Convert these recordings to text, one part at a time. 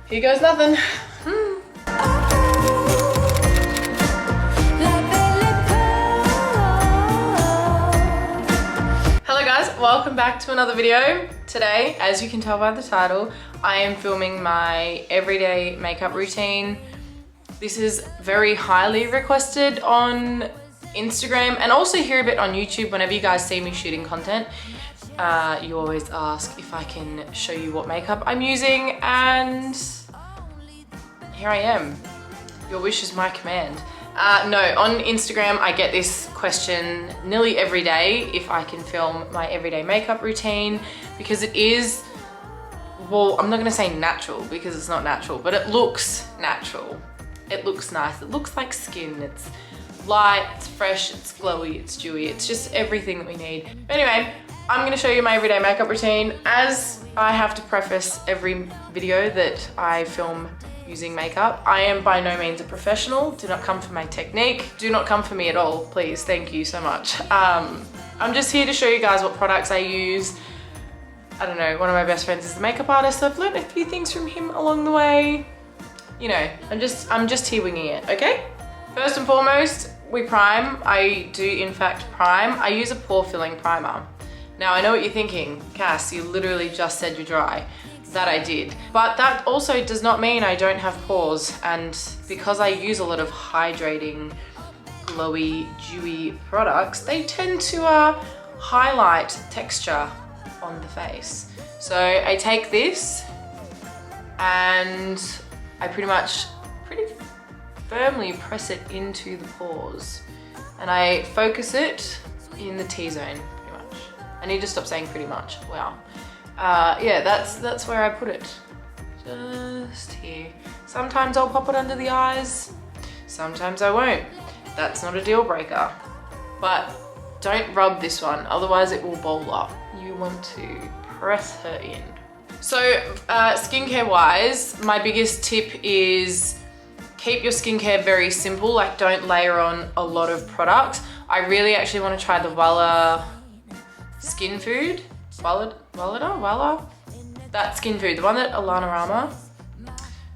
Here goes nothing. Hello guys, welcome back to another video. Today, as you can tell by the title, I am filming my everyday makeup routine. This is very highly requested on Instagram and also here a bit on YouTube. Whenever you guys see me shooting content, you always ask if I can show you what makeup I'm using, and here I am. Your wish is my command. No, on Instagram I get this question nearly every day if I can film my everyday makeup routine, because it is, well, I'm not gonna say natural because it's not natural, but it looks natural. It looks nice, it looks like skin. It's light, it's fresh, it's glowy, it's dewy, it's just everything that we need. But anyway, I'm gonna show you my everyday makeup routine. As I have to preface every video that I film using makeup, I am by no means a professional. Do not come for my technique. Do not come for me at all, please. Thank you so much. I'm just here to show you guys what products I use. I don't know, one of my best friends is a makeup artist, so I've learned a few things from him along the way. You know, I'm just here winging it, okay? First and foremost, we prime. I do in fact prime. I use a pore filling primer. Now I know what you're thinking, Cass, you literally just said you're dry. That I did. But that also does not mean I don't have pores, and because I use a lot of hydrating, glowy, dewy products, they tend to highlight texture on the face. So I take this and I pretty firmly press it into the pores, and I focus it in the T-zone pretty much. I need to stop saying pretty much, wow. Yeah, that's where I put it, just here. Sometimes I'll pop it under the eyes, sometimes I won't. That's not a deal breaker, but don't rub this one, otherwise it will bowl up. You want to press her in. So skincare wise, my biggest tip is keep your skincare very simple, like don't layer on a lot of products. I really actually want to try the Wella Skin Food. Wella? That skin food, the one that Alana Rama,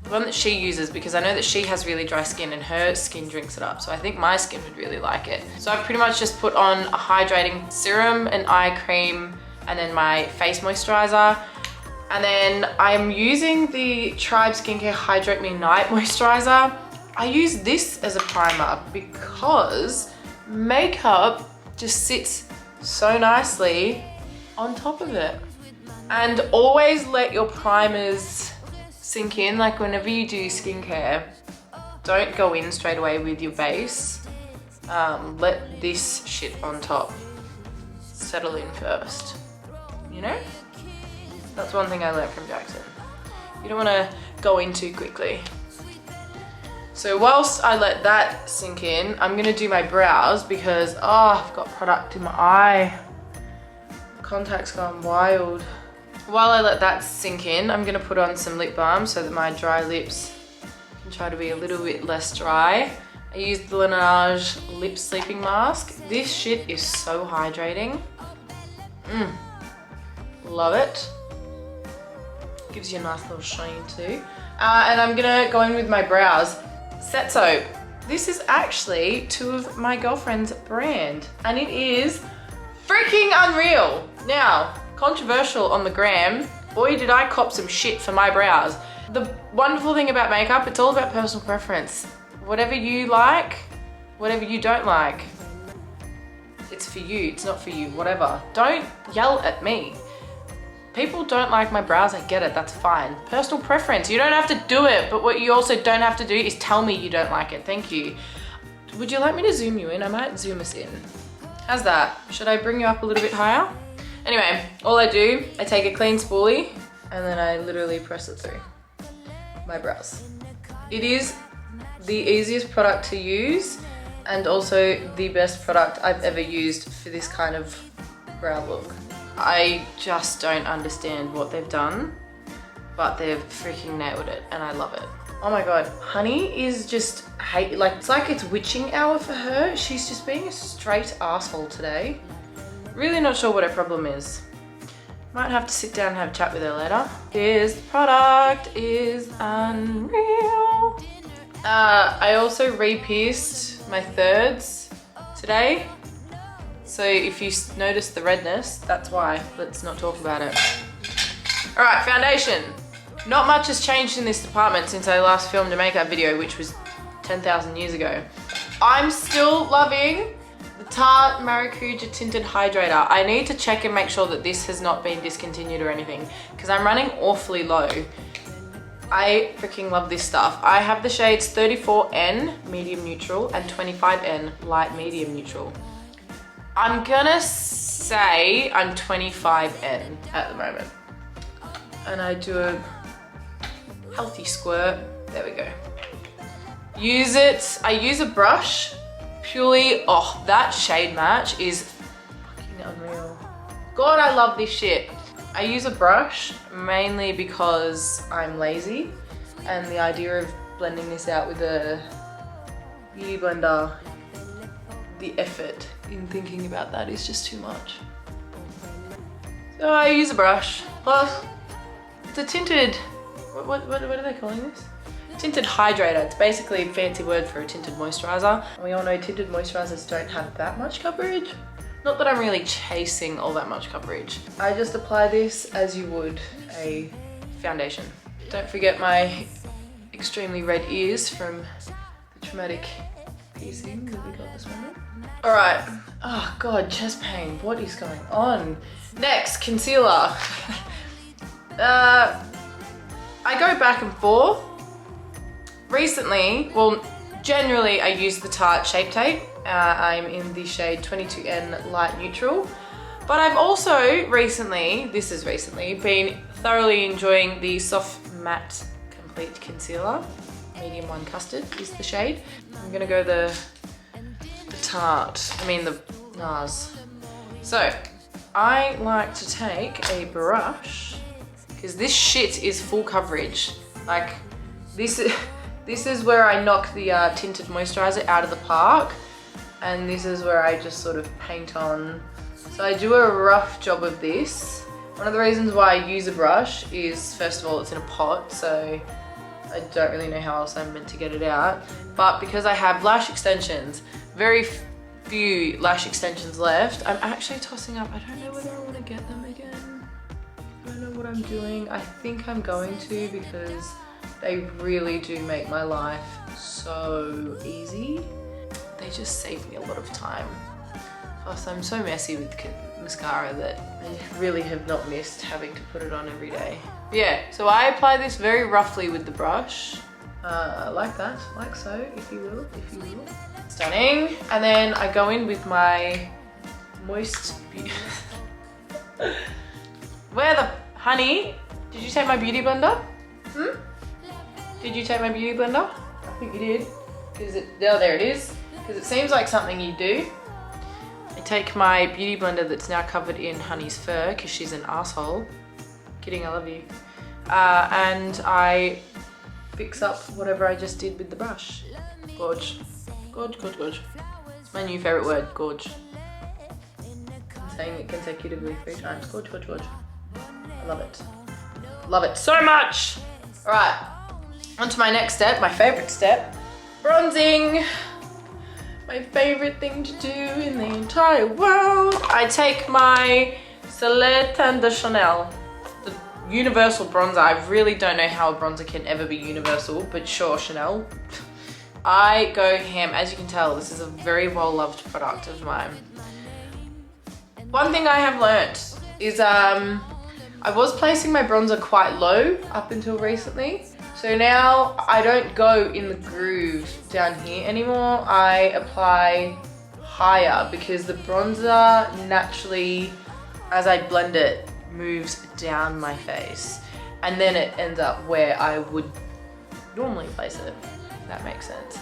the one that she uses, because I know that she has really dry skin and her skin drinks it up, so I think my skin would really like it. So I've pretty much just put on a hydrating serum, an eye cream, and then my face moisturizer. And then I'm using the Tribe Skincare Hydrate Me Night Moisturizer. I use this as a primer because makeup just sits so nicely on top of it. And always let your primers sink in. Like whenever you do skincare, don't go in straight away with your base. Let this shit on top settle in first, you know? That's one thing I learned from Jackson. You don't want to go in too quickly. So whilst I let that sink in, I'm gonna do my brows because, oh, I've got product in my eye. Contact's gone wild. While I let that sink in, I'm gonna put on some lip balm so that my dry lips can try to be a little bit less dry. I used the LANEIGE Lip Sleeping Mask. This shit is so hydrating. Love it. Gives you a nice little shine too. And I'm gonna go in with my brows. Set Soap. This is actually two of my girlfriend's brand, and it is freaking unreal. Now, controversial on the gram, boy did I cop some shit for my brows. The wonderful thing about makeup, it's all about personal preference. Whatever you like, whatever you don't like, it's for you, it's not for you, whatever. Don't yell at me. People don't like my brows, I get it, that's fine. Personal preference, you don't have to do it, but what you also don't have to do is tell me you don't like it, thank you. Would you like me to zoom you in? I might zoom us in. How's that? Should I bring you up a little bit higher? Anyway, all I do, I take a clean spoolie and then I literally press it through my brows. It is the easiest product to use and also the best product I've ever used for this kind of brow look. I just don't understand what they've done, but they've freaking nailed it and I love it. Oh my God, Honey is just like, it's like it's witching hour for her. She's just being a straight asshole today. Really not sure what her problem is. Might have to sit down and have a chat with her later. This product is unreal. I also re-pierced my thirds today. So if you notice the redness, that's why. Let's not talk about it. All right, foundation. Not much has changed in this department since I last filmed a makeup video, which was 10,000 years ago. I'm still loving the Tarte Maracuja Tinted Hydrator. I need to check and make sure that this has not been discontinued or anything, because I'm running awfully low. I freaking love this stuff. I have the shades 34N medium neutral and 25N light medium neutral. I'm gonna say I'm 25N at the moment. And I do a healthy squirt. There we go. Use it. I use a brush purely. Oh, that shade match is fucking unreal. God, I love this shit. I use a brush mainly because I'm lazy, and the idea of blending this out with a beauty blender, the effort in thinking about that is just too much. So I use a brush. Plus, it's a tinted, what are they calling this? Tinted hydrator. It's basically a fancy word for a tinted moisturizer. And we all know tinted moisturizers don't have that much coverage. Not that I'm really chasing all that much coverage. I just apply this as you would a foundation. Don't forget my extremely red ears from the traumatic piercing that we got this morning. All right. Oh God, chest pain. What is going on? Next, concealer. I go back and forth. Recently, well, generally I use the Tarte Shape Tape. I'm in the shade 22N Light Neutral. But I've also recently, been thoroughly enjoying the Soft Matte Complete Concealer. Medium 1 Custard is the shade. I'm gonna go the NARS. So, I like to take a brush, because this shit is full coverage. Like, this is where I knock the tinted moisturizer out of the park, and this is where I just sort of paint on. So I do a rough job of this. One of the reasons why I use a brush is, first of all, it's in a pot, so I don't really know how else I'm meant to get it out. But because I have lash extensions, very few lash extensions left, I'm actually tossing up. I don't know whether I want to get them again. I don't know what I'm doing. I think I'm going to, because they really do make my life so easy. They just save me a lot of time. Plus, I'm so messy with mascara that I really have not missed having to put it on every day. Yeah, so I apply this very roughly with the brush. Like that, like so, if you will. Stunning. And then I go in with my moist beauty. Where the, honey, did you take my beauty blender? Did you take my beauty blender? I think you did. Oh, there it is. Because it seems like something you do. I take my beauty blender that's now covered in Honey's fur, because she's an asshole. Kidding, I love you. And I fix up whatever I just did with the brush. Gorge. Gorge, gorge, gorge. It's my new favourite word, gorge. I'm saying it consecutively 3 times. Gorge, gorge, gorge. I love it. Love it so much! Alright, on to my next step, my favourite step. Bronzing. My favourite thing to do in the entire world. I take my Soleil de Chanel, the universal bronzer. I really don't know how a bronzer can ever be universal, but sure, Chanel. I go ham. As you can tell, this is a very well-loved product of mine. One thing I have learnt is I was placing my bronzer quite low up until recently. So now I don't go in the groove down here anymore. I apply higher, because the bronzer naturally, as I blend it, moves down my face. And then it ends up where I would normally place it, if that makes sense.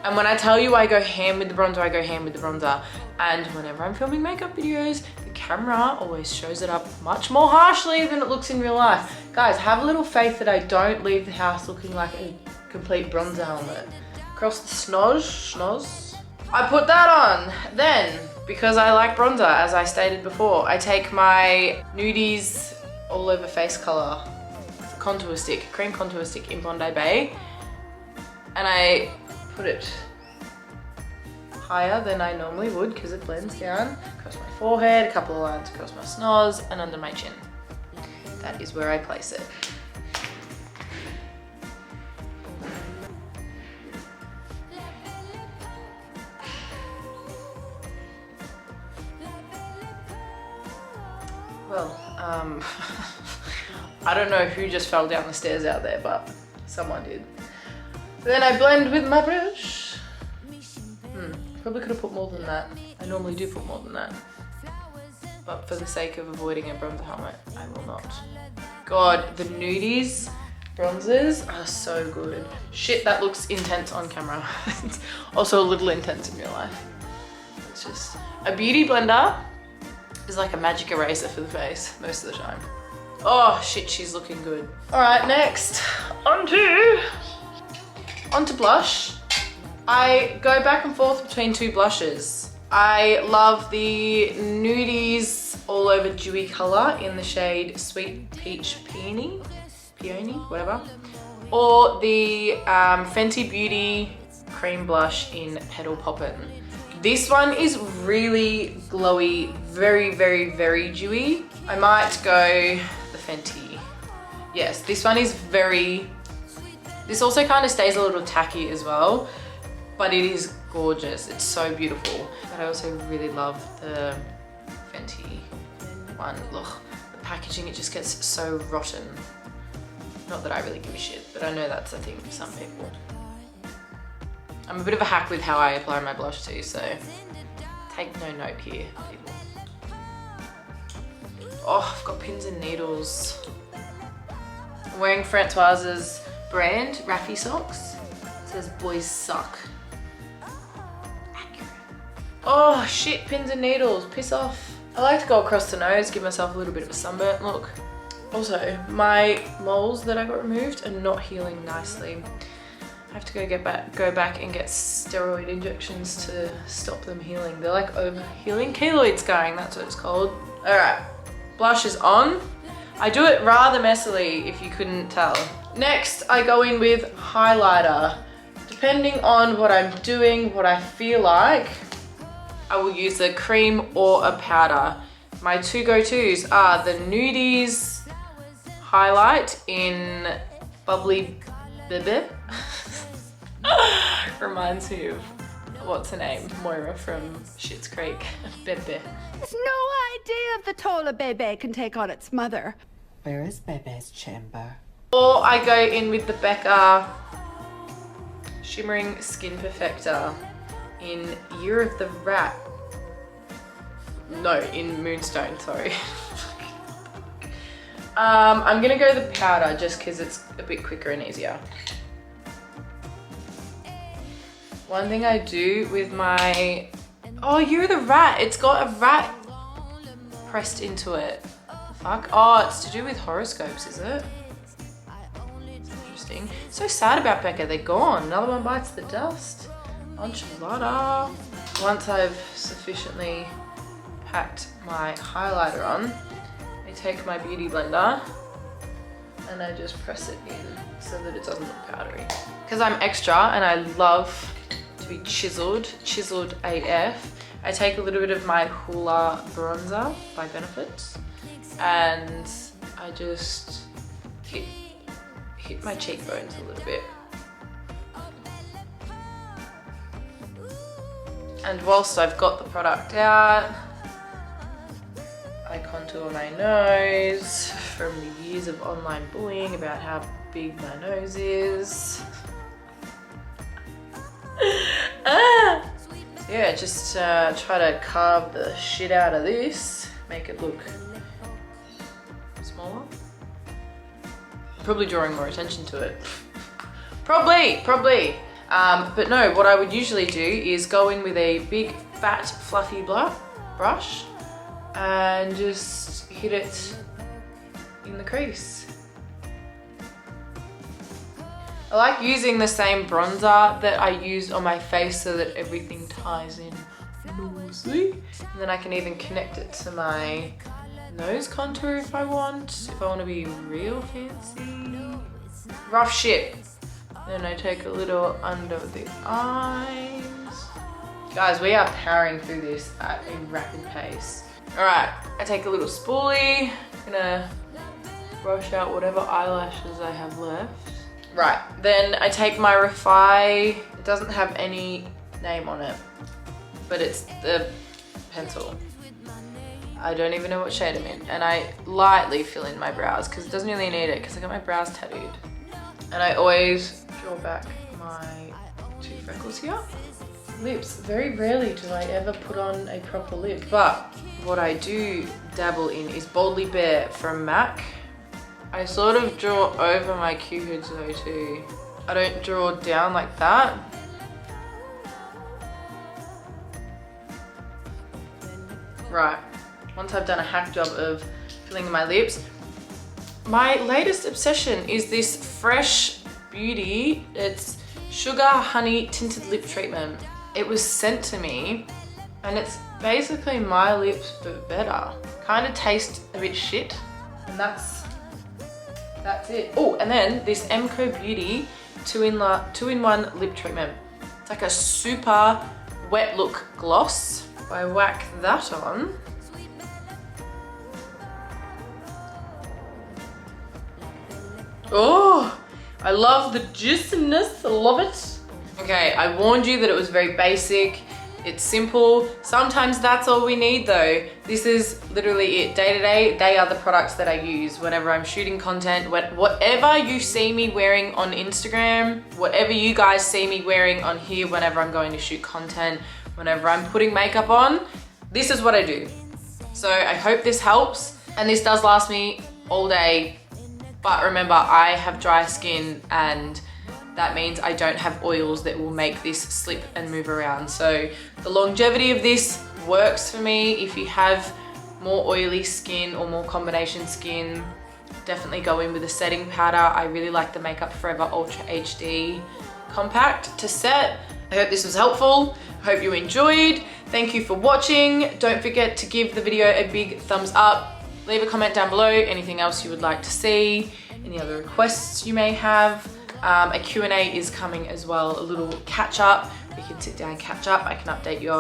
And when I tell you I go ham with the bronzer, I go ham with the bronzer. And whenever I'm filming makeup videos, the camera always shows it up much more harshly than it looks in real life. Guys, have a little faith that I don't leave the house looking like a complete bronzer helmet. Across the schnoz. I put that on. Then because I like bronzer, as I stated before. I take my Nudies All Over Face Color contour stick, cream contour stick in Bondi Bay, and I put it higher than I normally would because it blends down across my forehead, a couple of lines across my schnoz, and under my chin. That is where I place it. Well, I don't know who just fell down the stairs out there, but someone did. Then I blend with my brush. Probably could have put more than that. I normally do put more than that. But for the sake of avoiding a bronzer helmet, I will not. God, the Nudies bronzers are so good. Shit, that looks intense on camera. It's also a little intense in real life. It's just, a beauty blender is like a magic eraser for the face most of the time. Oh shit, she's looking good. All right, next, onto blush. I go back and forth between two blushes. I love the Nudies All Over Dewy color in the shade Sweet Peach Peony, whatever. Or the Fenty Beauty cream blush in Petal Poppin'. This one is really glowy, very, very, very dewy. I might go the Fenty. Yes, this one is very, this also kind of stays a little tacky as well, but it is gorgeous. It's so beautiful. But I also really love the Fenty one. Look, the packaging, it just gets so rotten. Not that I really give a shit, but I know that's a thing for some people. I'm a bit of a hack with how I apply my blush too, so take no note here, people. Oh, I've got pins and needles. I'm wearing Francoise's brand, REFY socks. It says boys suck. Accurate. Oh shit, pins and needles, piss off. I like to go across the nose, give myself a little bit of a sunburn look. Also, my moles that I got removed are not healing nicely. I have to go back and get steroid injections to stop them healing. They're like over-healing, keloid scarring, that's what it's called. All right, blush is on. I do it rather messily, if you couldn't tell. Next, I go in with highlighter. Depending on what I'm doing, what I feel like, I will use a cream or a powder. My two go-tos are the Nudies highlight in Bubbly Bebe. Reminds me of, what's her name? Moira from Schitt's Creek. Bebe. There's no idea the taller Bebe can take on its mother. Where is Bebe's chamber? Or I go in with the BECCA Shimmering Skin Perfector in Year of the Rat. No, in Moonstone, sorry. I'm gonna go the powder just because it's a bit quicker and easier. One thing I do with my, oh, Year of the Rat, it's got a rat pressed into it. What the fuck? Oh, it's to do with horoscopes, is it? Interesting. So sad about BECCA, they're gone. Another one bites the dust. Enchilada. Once I've sufficiently packed my highlighter on, I take my beauty blender and I just press it in so that it doesn't look powdery. Because I'm extra and I love to be chiseled AF, I take a little bit of my Hoola bronzer by Benefit and I just hit my cheekbones a little bit. And whilst I've got the product out, I contour my nose from the years of online bullying about how big my nose is. Yeah, just try to carve the shit out of this, make it look smaller. Probably drawing more attention to it. Probably. But no, what I would usually do is go in with a big, fat, fluffy brush and just hit it in the crease. I like using the same bronzer that I used on my face so that everything ties in nosy. And then I can even connect it to my nose contour if I want. If I want to be real fancy. Rough shit. Then I take a little under the eyes. Guys, we are powering through this at a rapid pace. All right, I take a little spoolie. Gonna brush out whatever eyelashes I have left. Right, then I take my REFY. It doesn't have any name on it, but it's the pencil. I don't even know what shade I'm in. And I lightly fill in my brows because it doesn't really need it because I got my brows tattooed. And I always draw back my 2 freckles here. Lips, very rarely do I ever put on a proper lip, but what I do dabble in is Boldly Bare from MAC. I sort of draw over my cupids though too. I don't draw down like that. Right, once I've done a hack job of filling in my lips, my latest obsession is this Fresh Beauty. It's Sugar Honey Tinted Lip Treatment. It was sent to me and it's basically my lips but better. Kind of tastes a bit shit and that's it. Oh, and then this MCO Beauty 2-in-1 lip treatment. It's like a super wet look gloss. If I whack that on, oh, I love the juiciness, I love it. Okay, I warned you that it was very basic. It's simple. Sometimes that's all we need though. This is literally it. Day to day, they are the products that I use whenever I'm shooting content. Whatever you see me wearing on Instagram, whatever you guys see me wearing on here whenever I'm going to shoot content, whenever I'm putting makeup on, this is what I do. So I hope this helps. And this does last me all day. But remember, I have dry skin and that means I don't have oils that will make this slip and move around. So the longevity of this works for me. If you have more oily skin or more combination skin, definitely go in with a setting powder. I really like the Makeup Forever Ultra HD Compact to set. I hope this was helpful. I hope you enjoyed. Thank you for watching. Don't forget to give the video a big thumbs up. Leave a comment down below, anything else you would like to see, any other requests you may have. A Q&A is coming as well, a little catch up. We can sit down and catch up. I can update you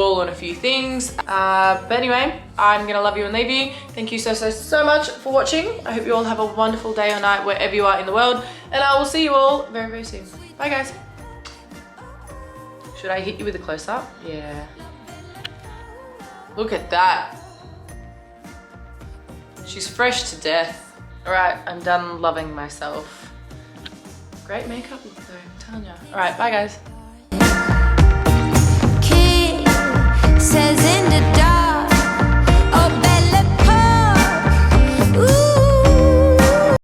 all on a few things. But anyway, I'm gonna love you and leave you. Thank you so much for watching. I hope you all have a wonderful day or night wherever you are in the world. And I will see you all very, very soon. Bye guys. Should I hit you with a close up? Yeah. Look at that. She's fresh to death. All right, I'm done loving myself. Great makeup look though, I'm telling ya. All right, bye guys.